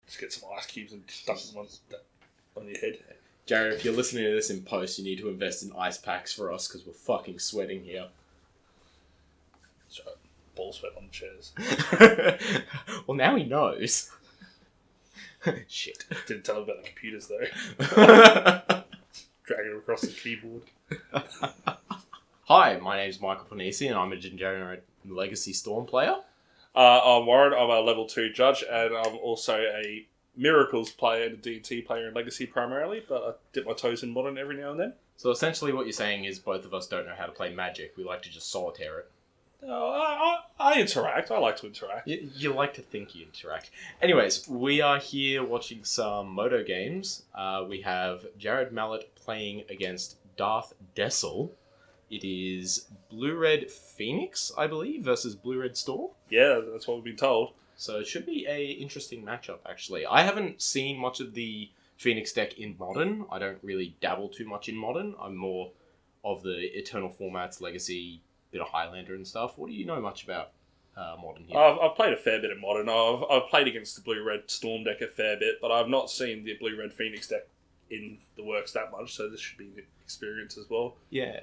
Just get some ice cubes and dunk them on your head. Jared, if you're listening to this in post, you need to invest in ice packs for us because we're fucking sweating here. That's right. Ball sweat on the chairs. Well, now he knows. Shit. Didn't tell him about the computers though. Dragging him across the keyboard. Hi, my name's Michael Panisi and I'm a Degenerate Legacy Storm player. I'm Warren, I'm a level 2 judge, and I'm also a Miracles player and a D&T player in Legacy primarily, but I dip my toes in Modern every now and then. So essentially what you're saying is both of us don't know how to play Magic. We like to just solitaire it. I interact. I like to interact. You like to think you interact. Anyways, we are here watching some Moto games. We have Jared Mallet playing against Darth Dessel. It is Blue-Red Phoenix, I believe, versus Blue-Red Storm. Yeah, that's what we've been told. So it should be a interesting matchup, actually. I haven't seen much of the Phoenix deck in Modern. I don't really dabble too much in Modern. I'm more of the Eternal formats, Legacy, bit of Highlander and stuff. What do you know much about Modern here? I've played a fair bit of Modern. I've played against the Blue-Red Storm deck a fair bit, but I've not seen the Blue-Red Phoenix deck in the works that much, so this should be an experience as well. Yeah.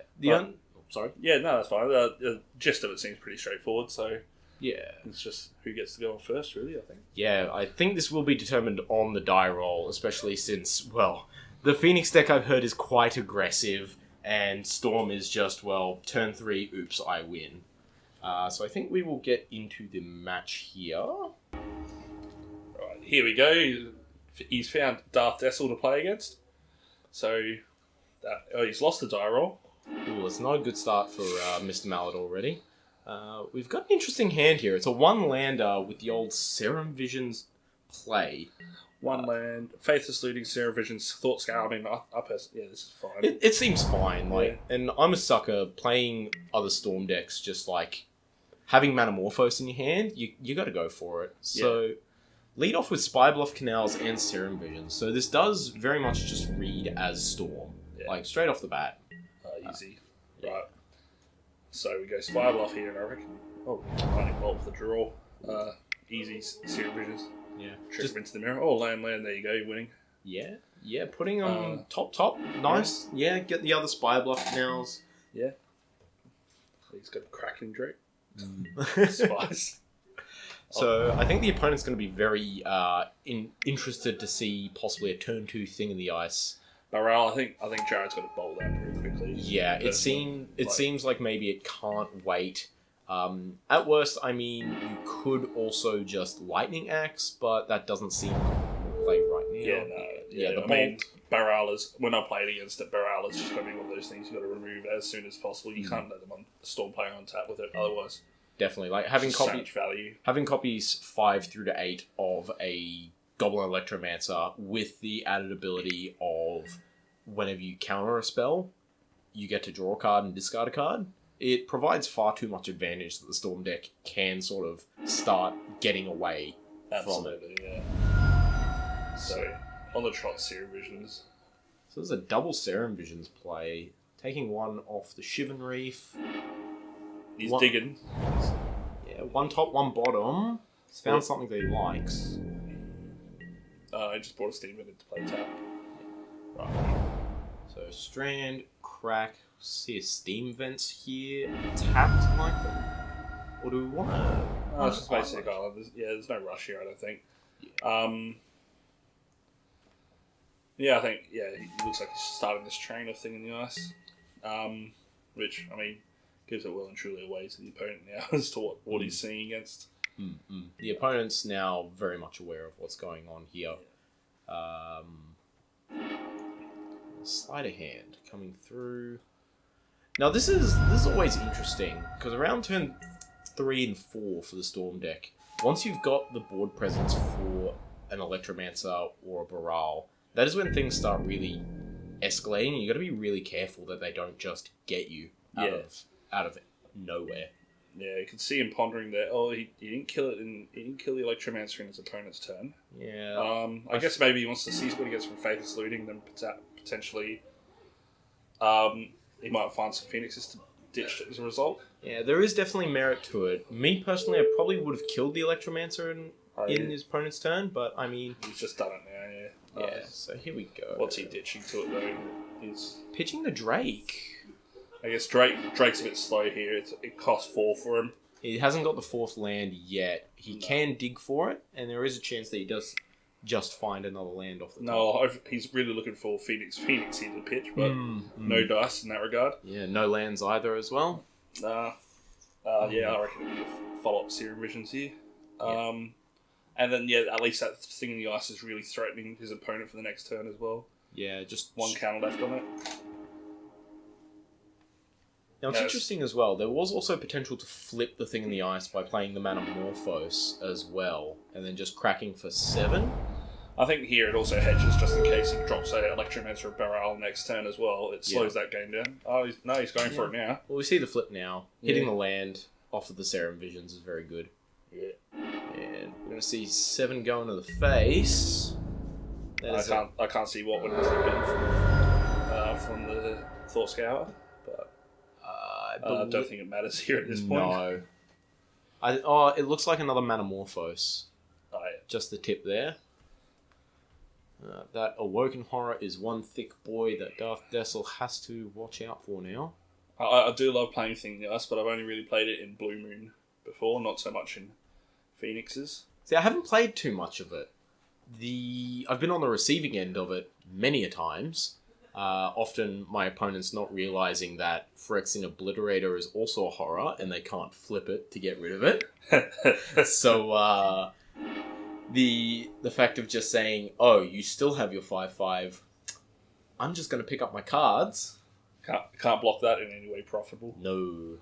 Sorry? Yeah, no, that's fine. The gist of it seems pretty straightforward, so yeah, it's just who gets to go on first, really, I think. Yeah, I think this will be determined on the die roll, especially since, well, the Phoenix deck I've heard is quite aggressive, and Storm is just, well, turn 3, oops, I win. So I think we will get into the match here. Right, here we go. He's found Darth Dessel to play against. So, he's lost the die roll. Ooh, it's not a good start for Mr. Mallet already. We've got an interesting hand here. It's a one-lander with the old Serum Visions play. One land, Faithless Looting, Serum Visions, Thought Scour. I mean, this is fine. It seems fine. And I'm a sucker playing other Storm decks, just like having Manamorphose in your hand, you got to go for it. So, lead off with Spy Bluff Canals and Serum Visions. So this does very much just read as Storm, like straight off the bat. Easy. Right. So we go Spy Bluff here, and I reckon... Oh, Lightning Bolt for the draw. Easy Serum Visions. Yeah. Trick him into the mirror. Oh, land, there you go, you're winning. Yeah, putting on top. Nice. Yeah, get the other Spy Bluff Canals. Yeah. He's got a Kraken Drake. Spice. So I think the opponent's going to be very interested to see possibly a turn 2 thing in the ice. Morale, I think Jared's going to bowl that pretty quickly. Yeah, it seems like maybe it can't wait. At worst, I mean, you could also just Lightning Axe, but that doesn't seem to play right now. Barala's, when I played against it, Barala's just going to be one of those things you've got to remove as soon as possible. You can't let them on the Storm player on tap with it, otherwise. Definitely, like having value. Having copies 5 through to 8 of a Goblin Electromancer with the added ability of whenever you counter a spell, you get to draw a card and discard a card. It provides far too much advantage that the Storm deck can sort of start getting away from it. Yeah. So, on the trot, Serum Visions. So there's a double Serum Visions play. Taking one off the Shivan Reef. He's digging. Yeah, one top, one bottom. He's found something that he likes. I just brought a Steam in to play tap. Right. So Strand, Crack, see a Steam Vents here, tapped likely? Or do we want to... it's just basic island. There's no rush here, I don't think. I think, he looks like he's starting this train of thing in the ice. Which, I mean, gives it well and truly away to the opponent now as to what he's seeing against. The opponent's now very much aware of what's going on here. Sleight of hand coming through. Now this is always interesting because around turn 3 and 4 for the Storm deck, once you've got the board presence for an Electromancer or a Baral, that is when things start really escalating. You got to be really careful that they don't just get you out of nowhere. Yeah, you can see him pondering there. Oh, he didn't kill it, and he didn't kill the Electromancer in his opponent's turn. Yeah. I guess maybe he wants to see what he gets from Faithless Looting, then potentially, he might find some Phoenixes to ditch as a result. Yeah, there is definitely merit to it. Me personally, I probably would have killed the Electromancer in his opponent's turn, but I mean... He's just done it now, yeah. Yeah, so here we go. What's he ditching to it, though? He's... pitching the Drake. I guess Drake's a bit slow here. It costs 4 for him. He hasn't got the 4th land yet. He can dig for it, and there is a chance that he does just find another land off the top. No, he's really looking for Phoenix here to pitch, but no dice in that regard. Yeah, no lands either as well. Yeah, I reckon it'll be a follow-up Serum Visions here. And then, at least that thing in the ice is really threatening his opponent for the next turn as well. Yeah, just... 1 counter left on it. Now, it's interesting as well. There was also potential to flip the thing in the ice by playing the Manamorphose as well, and then just cracking for 7. I think here it also hedges just in case he drops a Electromancer or Barrel next turn as well. It slows that game down. Oh, he's going for it now. Well, we see the flip now. Hitting the land off of the Serum Visions is very good. Yeah. And we're going to see 7 going to the face. I can't see what would have been from the Thought Scour, but I don't think it matters here at this point. No. It looks like another Manamorphose. Oh, yeah. Just the tip there. That Awoken Horror is one thick boy that Darth Dessel has to watch out for now. I do love playing Thing in the Ice, but I've only really played it in Blue Moon before, not so much in Phoenixes. See, I haven't played too much of it. I've been on the receiving end of it many a times. Often my opponent's not realizing that Phyrexian Obliterator is also a horror, and they can't flip it to get rid of it. So, the fact of just saying, oh, you still have your 5/5, I'm just going to pick up my cards. Can't block that in any way profitable. No.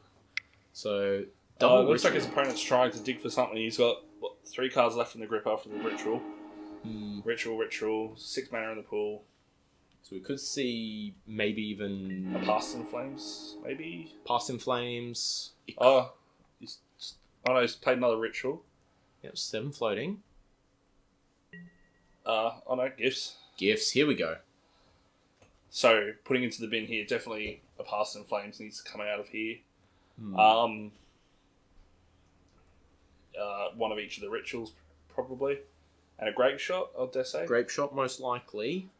So, it looks like his opponent's trying to dig for something. He's got 3 cards left in the grip after the Ritual. Ritual, 6 mana in the pool. So we could see maybe even... a Past in Flames, maybe? Past in Flames. No, he's played another Ritual. Yep, 7 floating. No, Gifts. Gifts, here we go. So, putting into the bin here, definitely a Past in Flames needs to come out of here. One of each of the Rituals, probably. And a Grape Shot, I dare say. Grape Shot, most likely.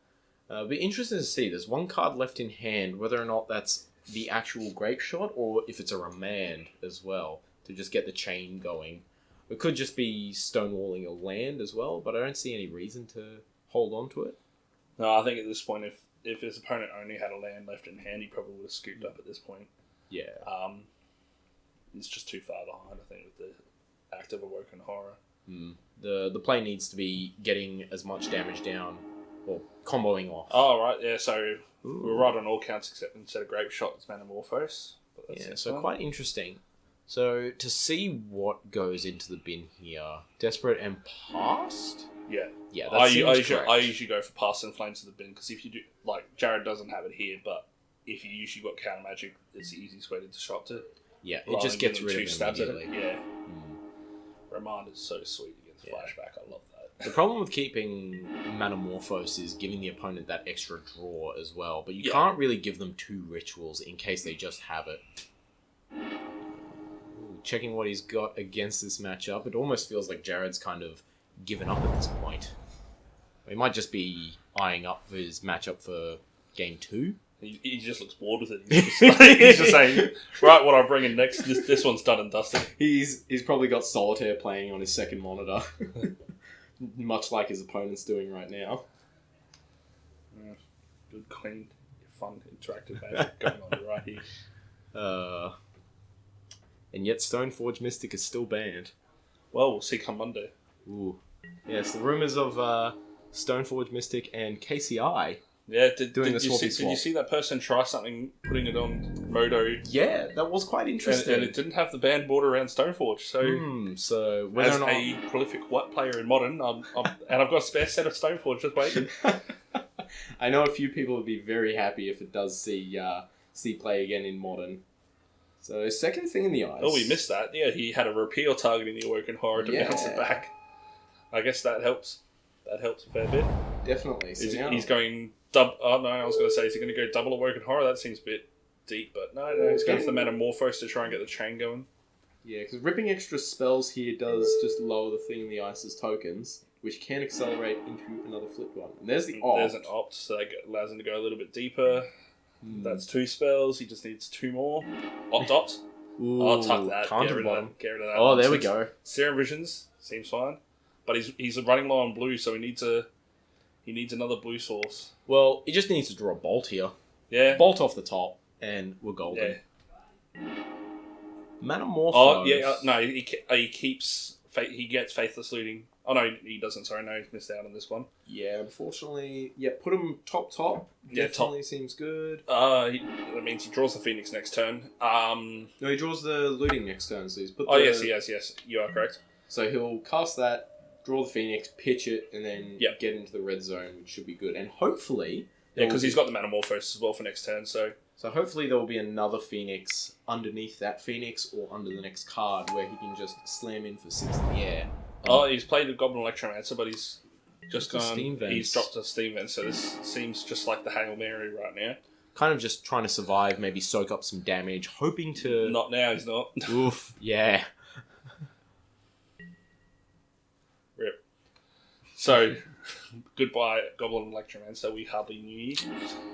It'll be interesting to see. There's 1 card left in hand, whether or not that's the actual Grape Shot or if it's a Remand as well, to just get the chain going. It could just be stonewalling a land as well, but I don't see any reason to hold on to it. No, I think at this point, if his opponent only had a land left in hand, he probably would have scooped up at this point. Yeah. It's just too far behind, I think, with the active Awoken Horror. The play needs to be getting as much damage down, or comboing off. Oh, right, yeah, so we're right on all counts except instead of Grape Shot, it's Manamorphose. Yeah, so quite interesting. So, to see what goes into the bin here, Desperate and Past? Yeah. Yeah, I usually go for Past and Flames to the bin, because if you do, like, Jared doesn't have it here, but if you usually got Counter Magic, it's the easiest way to disrupt it. Yeah, it just gets rid of it stabs immediately. At it. Yeah. Reminder's so sweet against Flashback, I love that. The problem with keeping Manamorphose is giving the opponent that extra draw as well, but you can't really give them 2 rituals in case they just have it. Checking what he's got against this matchup, it almost feels like Jared's kind of given up at this point. He might just be eyeing up for his matchup for game 2. He just looks bored with it. He's just saying, right, what I'm bringing next, this one's done and dusted. He's probably got Solitaire playing on his second monitor. Much like his opponent's doing right now. Good, clean, fun, interactive magic going on right here. And yet Stoneforge Mystic is still banned. Well, we'll see come Monday. Ooh. Yes, the rumours of Stoneforge Mystic and KCI did you see that person try something, putting it on Modo? Yeah, that was quite interesting. And it didn't have the ban border around Stoneforge, so whether as or not... a prolific white player in Modern, and I've got a spare set of Stoneforge just waiting. I know a few people would be very happy if it does see play again in Modern. So, second thing in the ice. Oh, we missed that. Yeah, he had a repeal targeting the Awoken Horror to bounce it back. I guess that helps. That helps a fair bit. Definitely. So he's going double... Oh, no, I was going to say, is he going to go double Awoken Horror? That seems a bit deep, but no, he's going for the Manamorphose to try and get the chain going. Yeah, because ripping extra spells here does just lower the thing in the ice's tokens, which can accelerate into another flipped one. And there's the opt. There's an opt, so that allows him to go a little bit deeper. That's 2 spells. He just needs 2 more. Opt. Ooh, I'll tuck that. can't Get rid of bottom. that. Get rid of that. Oh, there we nonsense. go. Serum Visions seems fine, but he's running low on blue, so he needs another blue source. Well, he just needs to draw a bolt here. Yeah. Bolt off the top, and we're golden. Yeah. Manamorphose. Oh yeah. No, he keeps. He gets Faithless Looting. Oh no, he doesn't. Sorry, no, he's missed out on this one. Yeah, unfortunately. Yeah, put him top. Yeah, Definitely seems good. That means he draws the Phoenix next turn. No, he draws the looting next turn, so he's put the... Oh, yes, you are correct. So he'll cast that, draw the Phoenix, pitch it, and then Yep. get into the red zone, which should be good. And hopefully... Yeah, because he's got the Manamorphose as well for next turn, so... So hopefully there will be another Phoenix underneath that Phoenix or under the next card where he can just slam in for 6 in the air. Oh, he's played a Goblin Electromancer, but he's just Just a gone... Steam Vents. He's dropped a Steam Vent, so this seems just like the Hail Mary right now. Kind of just trying to survive, maybe soak up some damage, hoping to... Not now, he's not. Oof, yeah. Rip. So, goodbye, Goblin Electromancer. We hardly knew you.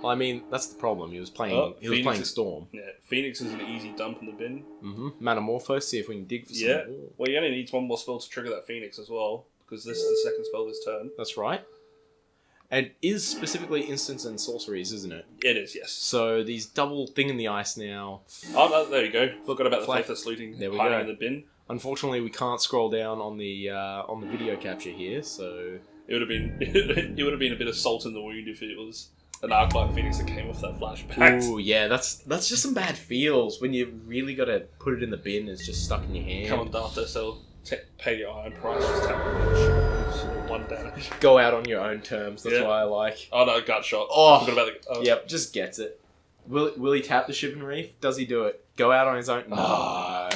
Well, I mean, that's the problem. He was playing Phoenix Storm. Yeah, Phoenix is an easy dump in the bin. Mm-hmm. Manamorphose, see if we can dig for some Yeah. more. Well, he only needs one more spell to trigger that Phoenix as well, because this is the second spell this turn. That's right. And is specifically instants and sorceries, isn't it? It is, yes. So these double thing in the ice now. Oh, no, there you go. Forgot about the Flag. Faithless Looting There we hiding go. in the bin. Unfortunately, we can't scroll down on the video capture here, so It would have been it would have been a bit of salt in the wound if it was an Arclight Phoenix that came off that flashback. ooh, yeah, that's just some bad feels when you really got to put it in the bin. It's just stuck in your hand. Come on, Darther, so pay your iron price. Just tap it. 1 damage. Go out on your own terms. That's Yeah. why I like. Oh no, gut shot. Oh. Forgot about the. Yep, just gets it. Will he tap the Shivan Reef? Does he do it? Go out on his own? No.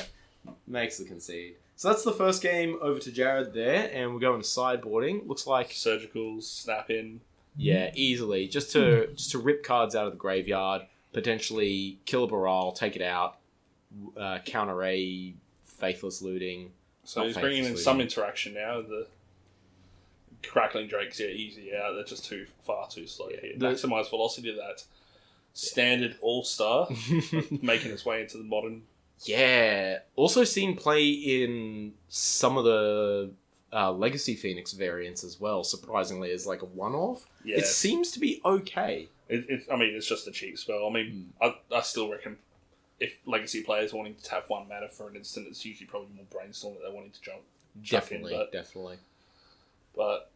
Makes the concede. So that's the first game over to Jared there, and we're going to sideboarding. Looks like Surgicals, snap in. yeah, easily just to rip cards out of the graveyard, potentially kill a Baral, take it out, counter a Faithless Looting. So Not he's bringing in Faithless some Looting. interaction now. The Crackling Drakes, easy out. They're just far too slow here. Maximize velocity of that standard all-star, making its way into the modern. Yeah, also seen play in some of the Legacy Phoenix variants as well. Surprisingly, as like a one-off. Yeah. It seems to be okay. I mean, it's just a cheap spell. I mean, I still reckon if Legacy players are wanting to tap 1 mana for an instant, it's usually probably more Brainstorm that they're wanting to chuck Definitely, in. definitely. But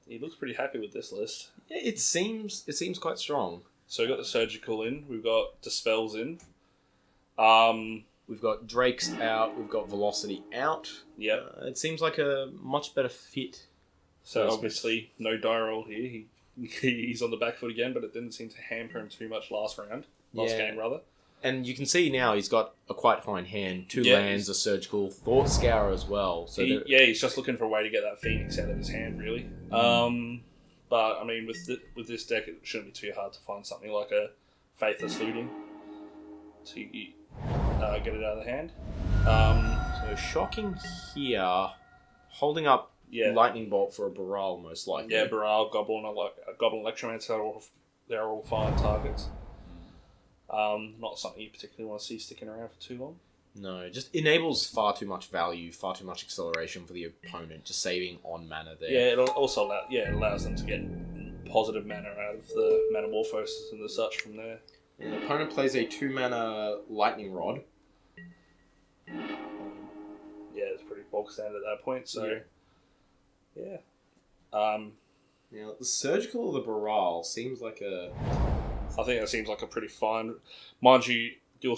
he looks pretty happy with this list. Yeah, it seems quite strong. So we've got the Surgical in, we've got Dispels in. We've got Drake's out, we've got Velocity out. Yeah. It seems like a much better fit. So obviously, no die roll here. He's on the back foot again, but it didn't seem to hamper him too much last game rather. And you can see now he's got a quite fine hand. 2 Yeah, lands, a Surgical, Thought Scour as well. So he's just looking for a way to get that Phoenix out of his hand, really. But I mean, with this deck, it shouldn't be too hard to find something like a Faithless Looting to get it out of the hand. So shocking here, holding up Lightning Bolt for a Baral most likely. Yeah, Baral, Goblin Electromancer, they're all fine targets. Not something you particularly want to see sticking around for too long. No, just enables far too much value, far too much acceleration for the opponent, just saving on mana there. Yeah, it also allows them to get positive mana out of the Manamorphoses and the such from there. And the opponent plays a 2 mana Lightning Rod. Yeah, it's pretty bog standard at that point, so... Yeah. Now, the Surgical or the Baral seems like a... I think that seems like a pretty fine... Mind you, do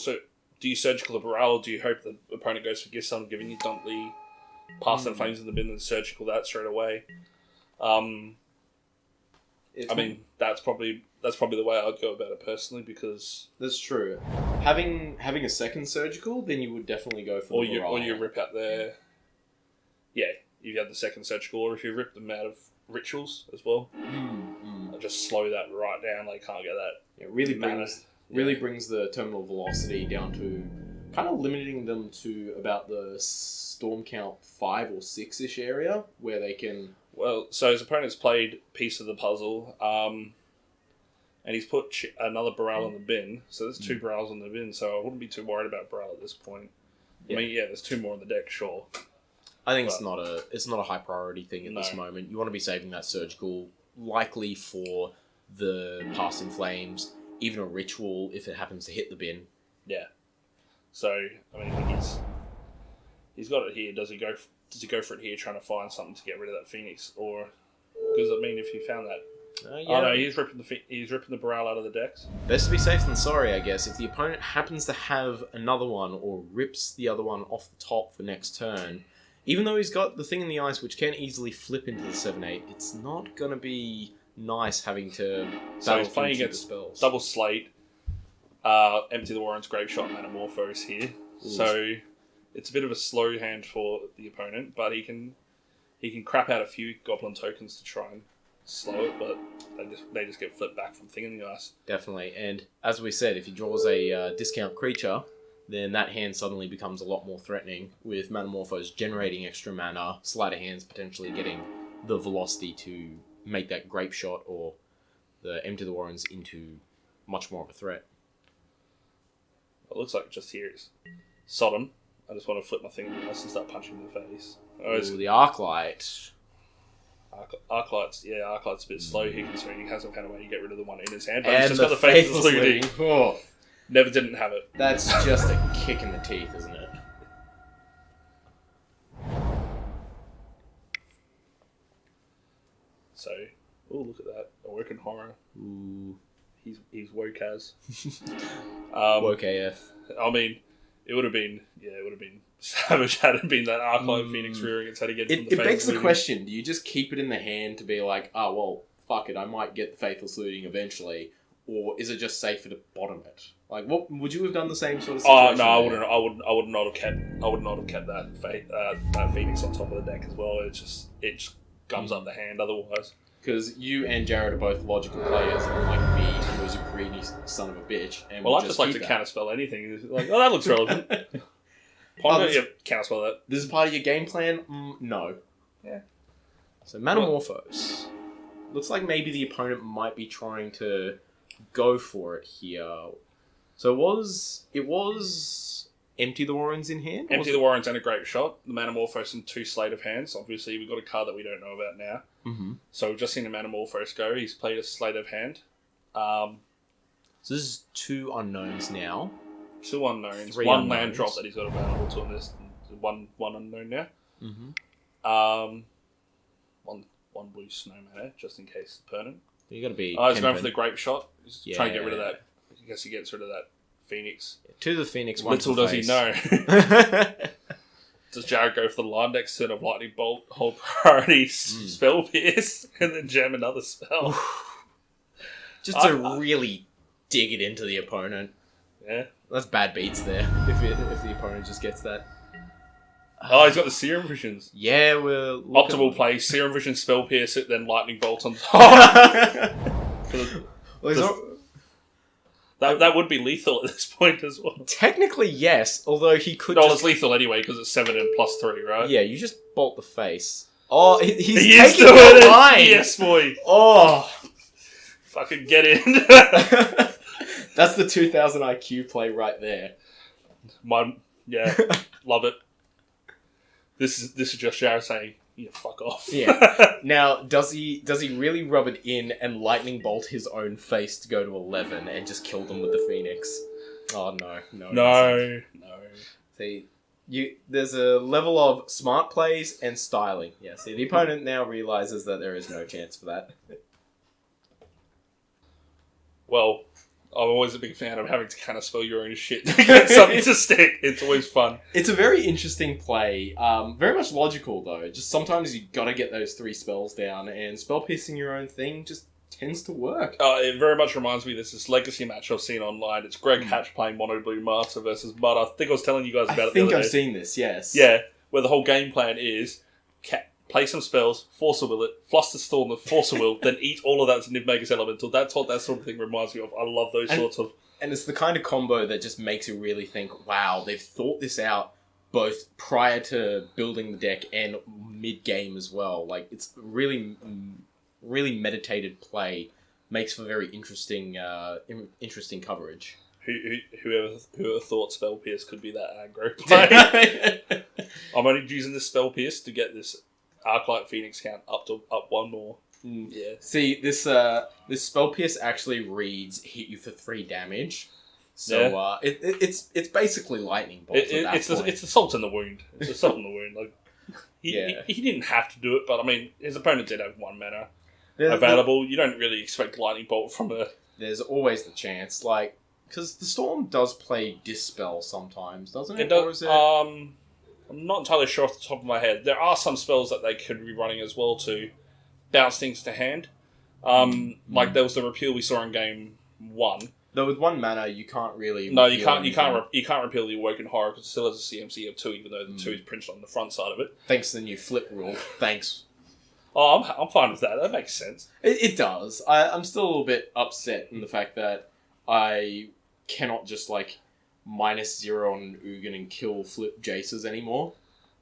you Surgical the Baral, or do you hope the opponent goes for Gift Sum, giving you Duntley, pass the Flames in the bin, and Surgical that straight away? I mean, that's probably the way I'd go about it personally, because... That's true. Having a second Surgical, then you would definitely go for the Baral. Or you rip out their... Yeah, you have the second Surgical, or if you rip them out of Rituals as well. Just slow that right down, they can't get that. It really brings the terminal velocity down to kind of limiting them to about the storm count 5 or 6-ish area where they can... Well, so his opponent's played piece of the puzzle, and he's put another Burrell in the bin, so there's 2 Burrells in the bin, so I wouldn't be too worried about Burrell at this point. Yeah. I mean, yeah, there's 2 more on the deck, sure. I think it's not a high priority thing at this moment. You want to be saving that surgical, likely for the Past in Flames, even a ritual if it happens to hit the bin. Yeah. So, I mean, he's got it here. Does he go for it here, trying to find something to get rid of that Phoenix, or because I mean, if you found that, oh no, he's ripping the Burrell out of the decks. Best to be safe than sorry, I guess. If the opponent happens to have another one or rips the other one off the top for next turn, even though he's got the thing in the ice which can easily flip into the 7/8, it's not gonna be nice having to. So he's playing against spells. Double Slate, Empty the Warrens, Grape Shot, Metamorphose here. Ooh. So it's a bit of a slow hand for the opponent, but he can crap out a few Goblin tokens to try and slow it, but they just get flipped back from Thing in the Ice. Definitely, and as we said, if he draws a discount creature, then that hand suddenly becomes a lot more threatening, with Metamorphose generating extra mana, Sleight of Hands potentially getting the velocity to make that Grape Shot or the Empty the Warrens into much more of a threat. It looks like just here is Sodom. I just want to flip my thing and start punching him in the face. Ooh, the Arclight. Arclight's a bit slow here, considering he hasn't found a way to get rid of the one in his hand. But and he's just got the Faithless Looting. Oh. Never didn't have it. That's just a kick in the teeth, isn't it? So, oh, look at that. A working horror. Ooh. He's woke as. Woke AF. I mean, it would have been savage had it been that Arclight Phoenix rearing its head again from the It begs the question, do you just keep it in the hand to be like, oh, well, fuck it, I might get the Faithless Looting eventually, or is it just safer to bottom it? Like, what would you have done the same sort of situation? Oh no, I would not have kept that Phoenix on top of the deck as well. It just gums up the hand otherwise. Because you and Jared are both logical players, and like me, who was a greedy son of a bitch. And well, I just like to counterspell anything. It's like, oh, that looks relevant. Counterspell that. This is part of your game plan? No. Yeah. So Metamorphose. Looks like maybe the opponent might be trying to go for it here. So it was Empty the Warrens in hand? Empty the Warrens and a Grape Shot. The Metamorphose and 2 Sleight of Hands. Obviously, we've got a card that we don't know about now. Mm-hmm. So we've just seen the Metamorphose go. He's played a Sleight of Hand. So this is 2 unknowns now. 2 unknowns. 3 1 unknowns. land drop that he's got available to him. There's one unknown now. Mm-hmm. One blue snow mana, just in case the opponent. You got to be. He's going for the Grape Shot. He's trying to get rid of that. I guess he gets rid of that Phoenix. To the Phoenix. Little does he know. Does Jared go for the line next turn of Lightning Bolt, hold priority, Spell Pierce, and then jam another spell? Just to really dig it into the opponent. Yeah. That's bad beats there, if the opponent just gets that. Oh, he's got the Serum Visions. Yeah, we're... Optimal play, Serum Vision, Spell Pierce, then Lightning Bolt on top. That would be lethal at this point as well. Technically, yes, although he could it's lethal anyway, because it's 7 and +3, right? Yeah, you just bolt the face. Oh, he's he taking your line! Yes, boy! Oh! Fucking get in! That's the 2000 IQ play right there. Yeah, love it. This is just Jared saying, yeah, fuck off. Yeah. Now, does he really rub it in and lightning bolt his own face to go to 11 and just kill them with the Phoenix? Oh no. See, there's a level of smart plays and styling. Yeah. See, the opponent now realizes that there is no chance for that. Well, I'm always a big fan of having to kind of spell your own shit to get something to stick. It's always fun. It's a very interesting play. Very much logical, though. Just sometimes you gotta get those 3 spells down, and spell piercing your own thing just tends to work. It very much reminds me of this Legacy match I've seen online. It's Greg Hatch playing Mono Blue Master versus Mud. I think I was telling you guys about it the other day. I've seen this, yes. Yeah, where the whole game plan is play some spells, force a will it, fluster storm, and force a will, then eat all of that to Niv Magus Elemental. That's what that sort of thing reminds me of. I love those sorts of... And it's the kind of combo that just makes you really think, wow, they've thought this out both prior to building the deck and mid-game as well. Like, it's really, really meditated play. Makes for very interesting coverage. Whoever thought Spell Pierce could be that aggro play. I'm only using this Spell Pierce to get this Arclight Phoenix count up one more. Yeah. See, this Spell Pierce actually reads hit you for 3 damage. So it's basically lightning bolts. It's the salt in the wound. It's the salt in the wound. Like he didn't have to do it, but I mean his opponent did have 1 mana available. You don't really expect lightning bolt from a. There's always the chance, like because the Storm does play Dispel sometimes, doesn't it? It does. I'm not entirely sure off the top of my head. There are some spells that they could be running as well to bounce things to hand. Like there was the repeal we saw in game 1. Though with 1 mana, you can't really. No, you can't repeal the Awoken Horror because it still has a CMC of 2, even though the 2 is printed on the front side of it. Thanks to the new flip rule. Thanks. Oh, I'm fine with that. That makes sense. It does. I'm still a little bit upset in the fact that I cannot just like -0 on Ugin and kill flip Jaces anymore.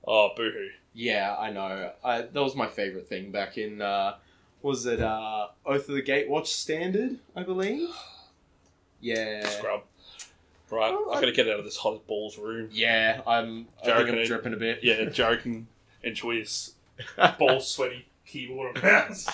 Oh, boohoo. Yeah, I know. That was my favourite thing back in, was it Oath of the Gatewatch Standard, I believe? Yeah. Scrub. Right, I gotta get out of this hot as balls room. Yeah, I think I'm dripping a bit. Yeah, Jared can enjoy his ball sweaty keyboard and mouse.